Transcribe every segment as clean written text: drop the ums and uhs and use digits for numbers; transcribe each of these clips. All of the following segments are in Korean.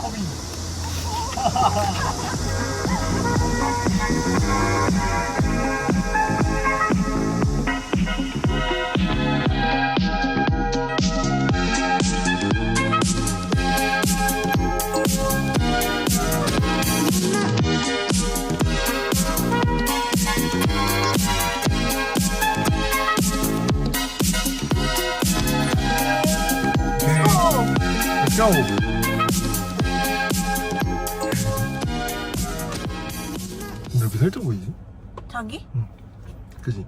커비. 고! 근데 이렇게 살쪄 보이지? 자기? 응. 그지?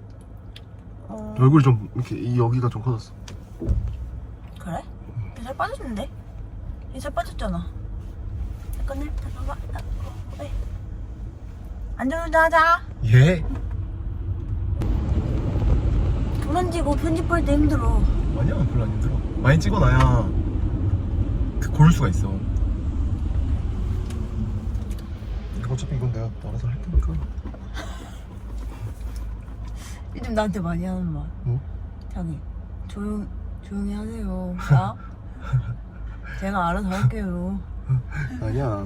얼굴이 좀 이렇게 이 여기가 좀 커졌어. 그래? 살 빠졌는데? 살 빠졌잖아. 잠깐만 잠깐만. 왜? 안전운전 하자. 예? 돈 지고 편집할 때 힘들어. 아니야, 별로 안 힘들어. 많이 찍어놔야 고를 수가 있어. 어차피 이건 내가 알아서 할 테니까. 요즘 나한테 많이 하는 말. 뭐? 자기 조용히 하세요. 나? 제가 알아서 할게요. 아니야.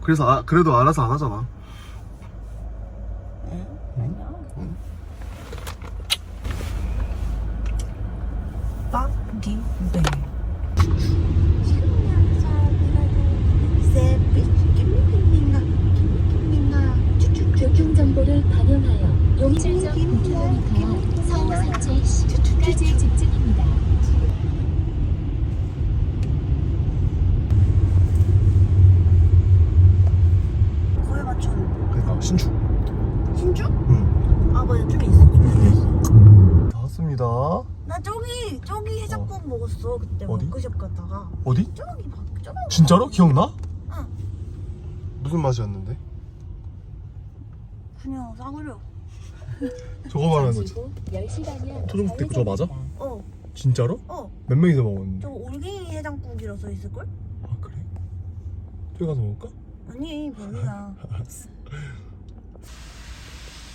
그래서 그래도 알아서 안 하잖아. 응? 아니야. 응. 빵디베. 교통정보를 반영하여 용실점 9km 서울 산책 10km까지 직진입니다. 거의 맞춘. 그러니까 신축. 신주? 응. 아 맞아, 저기 있어. 저기 있어. 나왔습니다. 나 저기 해장국 먹었어 그때. 어디? 워크숍 갔다가. 어디? 저기 진짜로? 기억나? 응. 무슨 맛이었는데? 그냥 싸구려. 저거 말하는 거지? 10시 방향 초중국 때 그거 맞아? 어. 진짜로? 어. 몇 명이서 먹었는데? 저거 올갱이 해장국이라 써 있을걸? 아 그래? 저기 가서 먹을까? 아니 별로야. 알았어.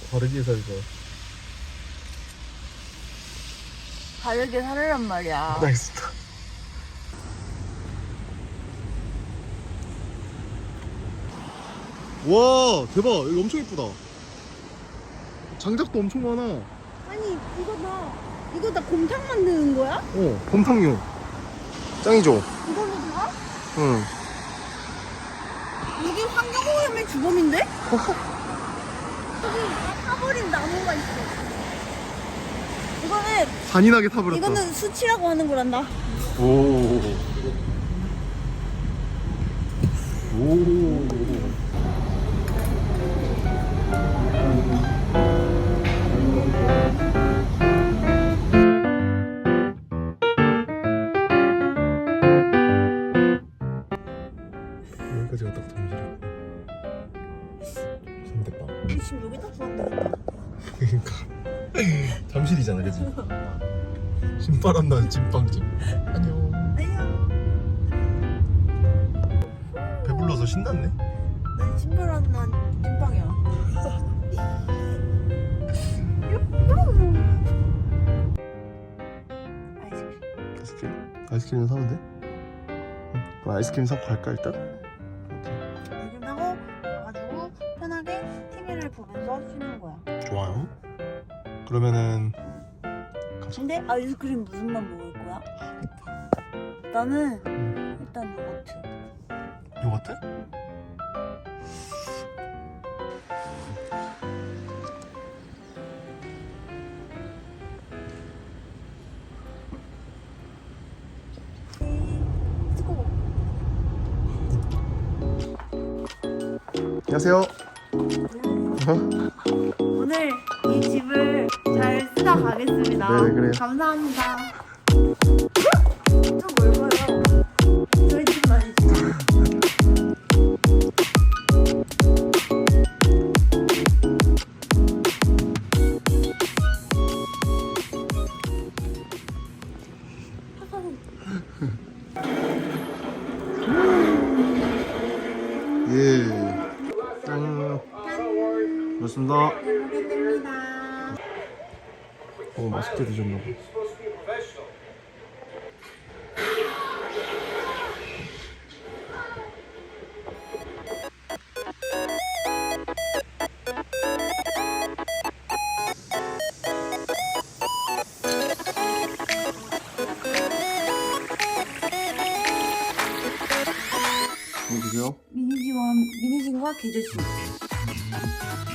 다르게 살자. 다르게 살으란 말이야. 알겠습니다. 와 대박, 여기 엄청 예쁘다. 장작도 엄청 많아. 아니 이거 다 곰탕 만드는 거야? 곰탕류 짱이죠? 이걸로 다? 응. 여기 환경오염의 주범인데? 여기 타버린 나무가 있어. 이거는 잔인하게 타버렸다. 이거는 수치라고 하는 거란다. 오. 여기까지가 딱 잠실이야. 3대빵. 지금 여기다 구한다. 그러니까 잠실이잖아, 그치? 신바람 나는 찐빵집. 안녕. 안녕. 배불러서 신났네. 난 신발한 난 찐빵이야. 아이스크림. 아이스크림 사면 돼? 응. 그럼 아이스크림 사고 갈까 일단? 오케이. 아이스크림 사고 가가지고 편하게 TV를 보면서 쉬는 거야. 좋아요. 그러면은 근데 아이스크림 무슨 맛 먹을 거야? 나는 일단 요거트. 요거트? 안녕하세요. 오늘 이 집을 잘 쓰다 가겠습니다. 네, 그래요. 감사합니다. 좀 넓어요. 저희 집은 아니죠. 예. 짠. 고맙습니다. 잘 먹겠습니다. 맛있게 드셨나 봐. 주세요. 미니진과 개제수.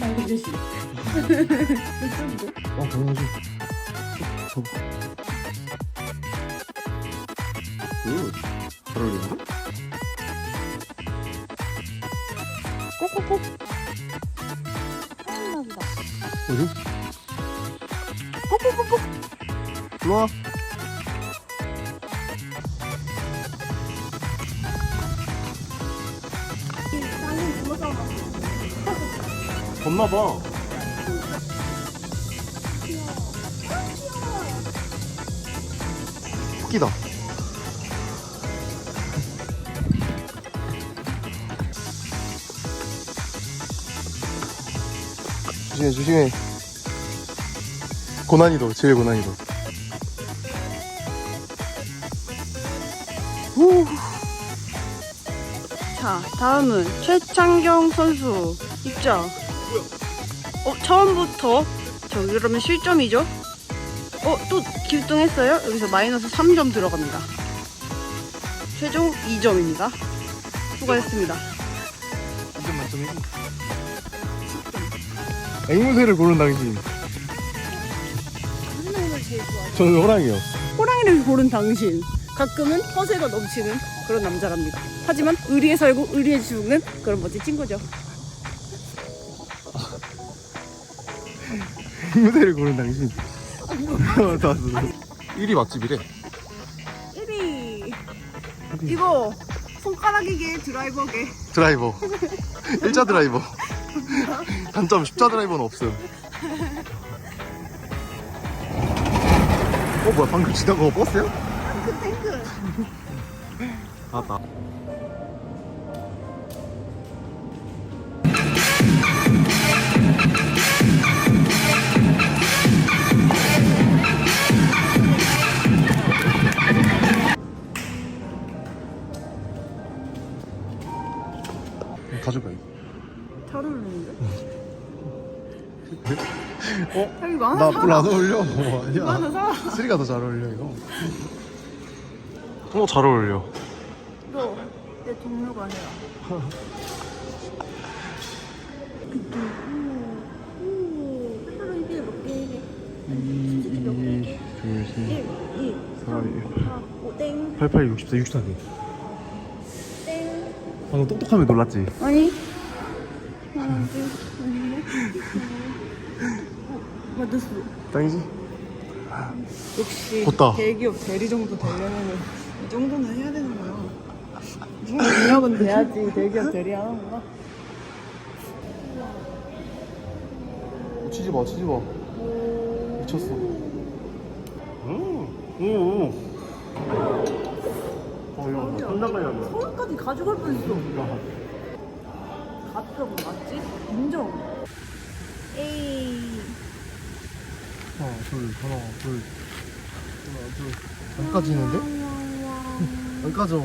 말 개제수. 당연하지. 저. 굿. 잘 어울리는데? 꼭꼭꼭. 사랑나보다. 어디? 꼭꼭꼭꼭. 일로 와. 나는 불러서 겁나봐. 토끼다. 조심해, 조심해. 고난이도, 제일 고난이도. 후. 자, 다음은 최창경 선수 입장. 처음부터 그러면 실점이죠? 또 기뚱했어요? 여기서 마이너스 3점 들어갑니다. 최종 2점입니다. 수고했습니다. 2점 만점이지. 앵무새를 고른 당신. 저는 호랑이요. 호랑이를 고른 당신. 가끔은 허세가 넘치는 그런 남자랍니다. 하지만 의리에 살고 의리에 죽는 그런 멋진 친구죠. 앵무새를 고른 당신. 다 왔어. 1위 맛집이래. 1위. 이거 손가락이게 드라이버게. 드라이버. 일자 드라이버. 단점 십자 드라이버는 없음. 뭐야 방금 지나간 거 버스야? 탱크. 맞다. 가져가요. 잘 어울리는데? 어? 이거 하나 나 사. 별로 안 어울려. 이거 하나 아니야. 사. 쓰리가 더 잘 어울려 이거. 잘 어울려. 너 내 동료가 아니라. 별로 이게 몇 개? 2, 2, 2, 1, 2, 4, 4, 5, 땡. 88, 64, 64개. 땡. 방금 똑똑하면 놀랐지? 아니. 하나, 둘, 맞았어. 짱이지? 역시 걷다. 대기업 대리 정도 되려면 이 정도는 해야 되는 거야. 이 정도 능력은 돼야지 대기업 대리 하는 거야. 치지 마, 치지 마. 미쳤어. 오. 야, 혼나가야 돼. 서울까지 가져갈 뻔했어. 가평 맞지? 인정. 에이. 하나, 둘. 안 까지는데? 안 까져.